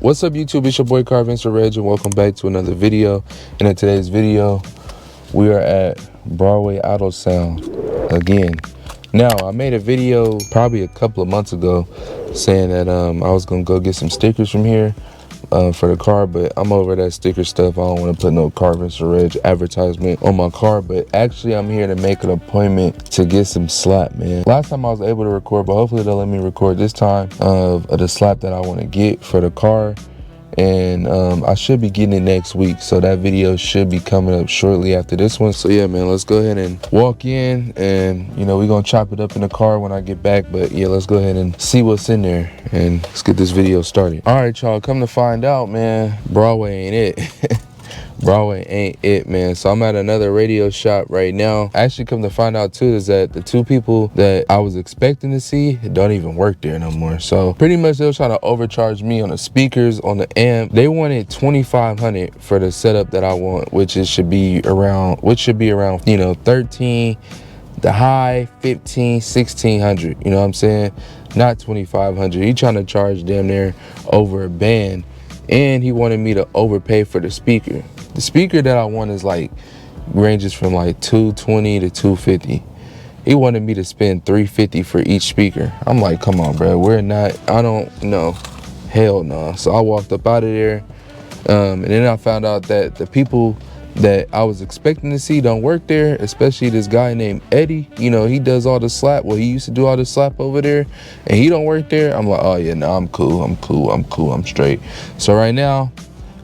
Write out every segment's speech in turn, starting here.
What's up YouTube, it's your boy Car Mr. Reg and welcome back to another video. And in today's video, we are at Broadway Auto Sound again. Now, I made a video probably a couple of months ago saying that I was gonna go get some stickers from here for the car, but I'm over that sticker stuff. I don't want to put no Car Mr. Reg advertisement on my car, but actually I'm here to make an appointment to get some slap, man. Last time I was able to record, but hopefully they'll let me record this time of the slap that I want to get for the car. And I should be getting it next week, so that video should be coming up shortly after this one. So yeah, man, let's go ahead and walk in, and you know, we're gonna chop it up in the car when I get back. But yeah, let's go ahead and see what's in there and let's get this video started. All right, y'all, come to find out, man, Broadway ain't it. Broadway ain't it, man. So I'm at another radio shop right now. Actually, come to find out too is that the two people that I was expecting to see don't even work there no more. So pretty much they were trying to overcharge me on the speakers, on the amp. They wanted $2,500 for the setup that I want, which should be around, you know, 13, the high 15, 1600. You know what I'm saying? Not 2,500. He trying to charge damn near over a band. And he wanted me to overpay for the speaker. The speaker that I want is like, ranges from like $220 to $250. He wanted me to spend $350 for each speaker. I'm like, come on, bro, I don't know, hell no. So I walked up out of there, and then I found out that the people that I was expecting to see don't work there, especially this guy named Eddie. You know, he does all the slap. Well, he used to do all the slap over there, and he don't work there. I'm like, oh yeah, no, I'm cool, I'm straight. So right now,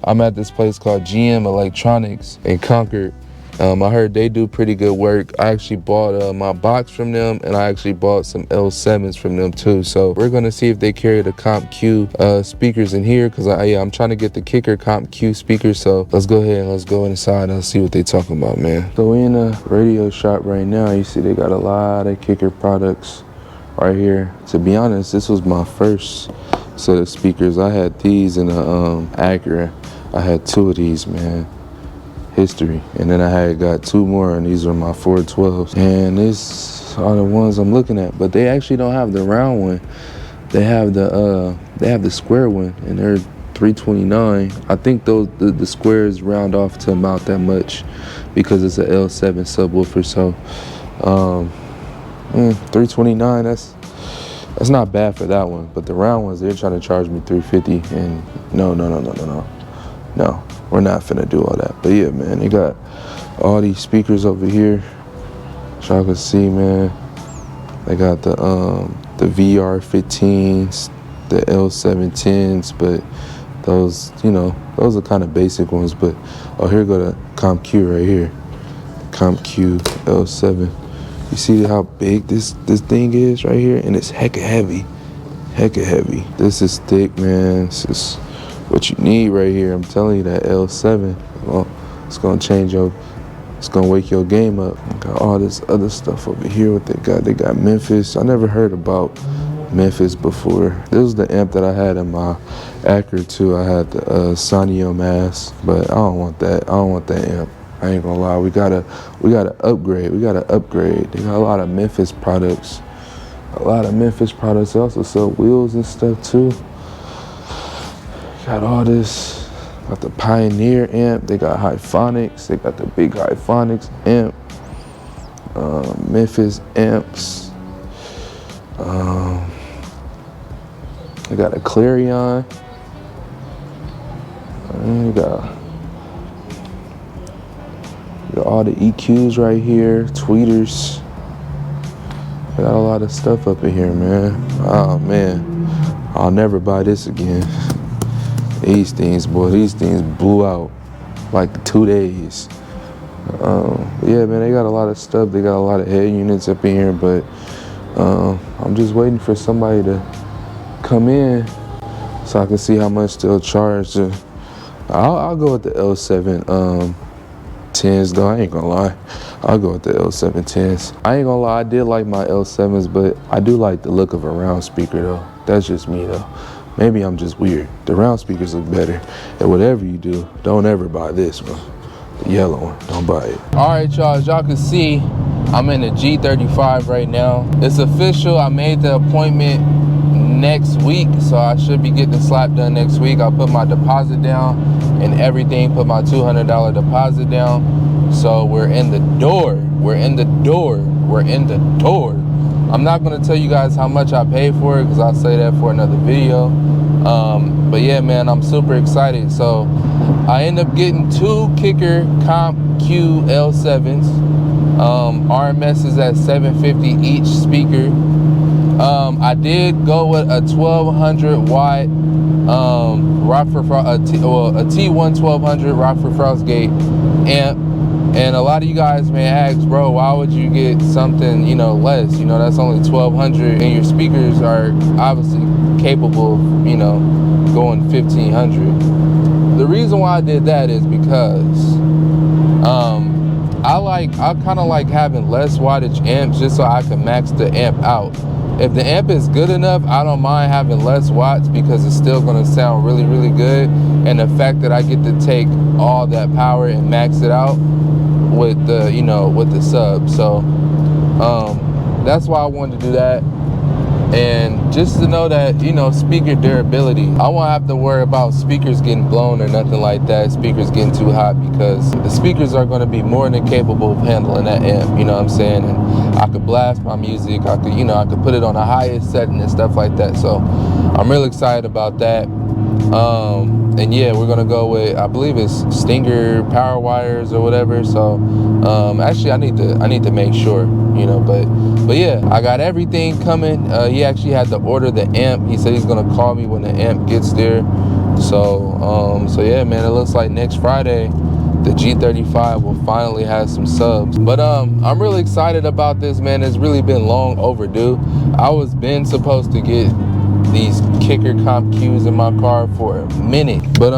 I'm at this place called GM Electronics in Concord. I heard they do pretty good work. I actually bought my box from them, and I actually bought some L7s from them too. So we're gonna see if they carry the Comp Q speakers in here, because I'm trying to get the Kicker Comp Q speakers. So let's go ahead and let's go inside and see what they talking about, man. So we in a radio shop right now. You see they got a lot of Kicker products right here. To be honest, this was my first set of speakers. I had these in the Acura. I had two of these, man. History. And then I had got two more, and these are my 412s, and these are the ones I'm looking at. But they actually don't have the round one. They have the square one, and they're $329. I think those the squares round off to about that much because it's a L7 subwoofer. So $329, that's not bad for that one. But the round ones, they're trying to charge me $350, and no, we're not finna do all that. But yeah, man, they got all these speakers over here. So y'all can see, man. They got the VR15s, the L710s, but those, you know, those are kind of basic ones. But oh, here go the Comp Q right here. Comp Q L7. You see how big this thing is right here, and it's hecka heavy. This is thick, man. This is what you need right here. I'm telling you, that L7, well, it's gonna it's gonna wake your game up. Got all this other stuff over here. What they got Memphis. I never heard about Memphis before. This was the amp that I had in my Acura too. I had the Sanyo Mass, but I don't want that amp. I ain't gonna lie. We gotta upgrade. They got a lot of Memphis products. They also sell wheels and stuff too. Got all this, got the Pioneer amp, they got Hyphonics, they got the big Hyphonics amp, Memphis amps, they got a Clarion, and you got all the EQs right here, tweeters. They got a lot of stuff up in here, man. Oh man, I'll never buy this again. These things blew out like 2 days. Yeah, man, they got a lot of stuff. They got a lot of head units up in here, but I'm just waiting for somebody to come in so I can see how much they'll charge. I'll go with the L7 10s though. I ain't gonna lie. I'll go with the L7 10s. I ain't gonna lie, I did like my L7s, but I do like the look of a round speaker though. That's just me though. Maybe I'm just weird. The round speakers look better. And whatever you do, don't ever buy this one. The yellow one, don't buy it. All right, y'all, as y'all can see, I'm in the G35 right now. It's official, I made the appointment next week, so I should be getting the slap done next week. I'll put my deposit down and everything, put my $200 deposit down. So we're in the door. We're in the door. We're in the door. I'm not going to tell you guys how much I paid for it because I'll say that for another video. But yeah, man, I'm super excited. So I end up getting 2 Kicker Comp Q L7s. RMS is at 750 each speaker. I did go with a 1200 watt Rockford, a T1 1200 Rockford Frostgate amp. And a lot of you guys may ask, bro, why would you get something, you know, less? You know, that's only 1200 and your speakers are obviously capable of, you know, going 1500. The reason why I did that is because I kind of like having less wattage amps just so I can max the amp out. If the amp is good enough, I don't mind having less watts because it's still going to sound really, really good. And the fact that I get to take all that power and max it out with the, you know, with the sub. So that's why I wanted to do that. And just to know that, you know, speaker durability, I won't have to worry about speakers getting blown or nothing like that, speakers getting too hot, because the speakers are going to be more than capable of handling that amp, you know what I'm saying? And I could blast my music, I could, you know, I could put it on the highest setting and stuff like that. So I'm really excited about that. And yeah, we're gonna go with, I believe it's Stinger power wires or whatever. So actually I need to make sure, you know, but yeah, I got everything coming. He actually had to order the amp. He said he's gonna call me when the amp gets there. So so yeah, man, it looks like next Friday the G35 will finally have some subs. But I'm really excited about this, man. It's really been long overdue. I was been supposed to get these Kicker Comp Qs in my car for a minute, but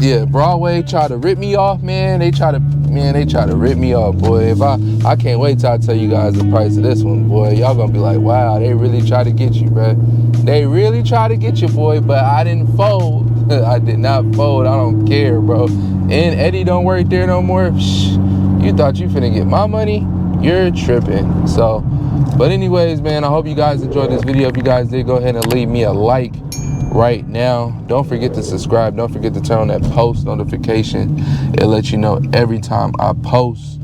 yeah, Broadway tried to rip me off, man. They try to rip me off, boy. If I can't wait till I tell you guys the price of this one, boy. Y'all gonna be like, wow, they really try to get you, bro. They really try to get you, boy. But I didn't fold. I did not fold. I don't care, bro. And Eddie don't work there no more. Psh, you thought you finna get my money? You're tripping. So, but anyways, man, I hope you guys enjoyed this video. If you guys did, go ahead and leave me a like right now. Don't forget to subscribe. Don't forget to turn on that post notification. It'll let you know every time I post.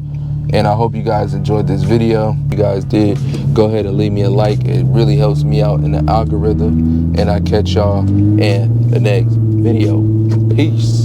And I hope you guys enjoyed this video. If you guys did, go ahead and leave me a like. It really helps me out in the algorithm. And I catch y'all in the next video. Peace.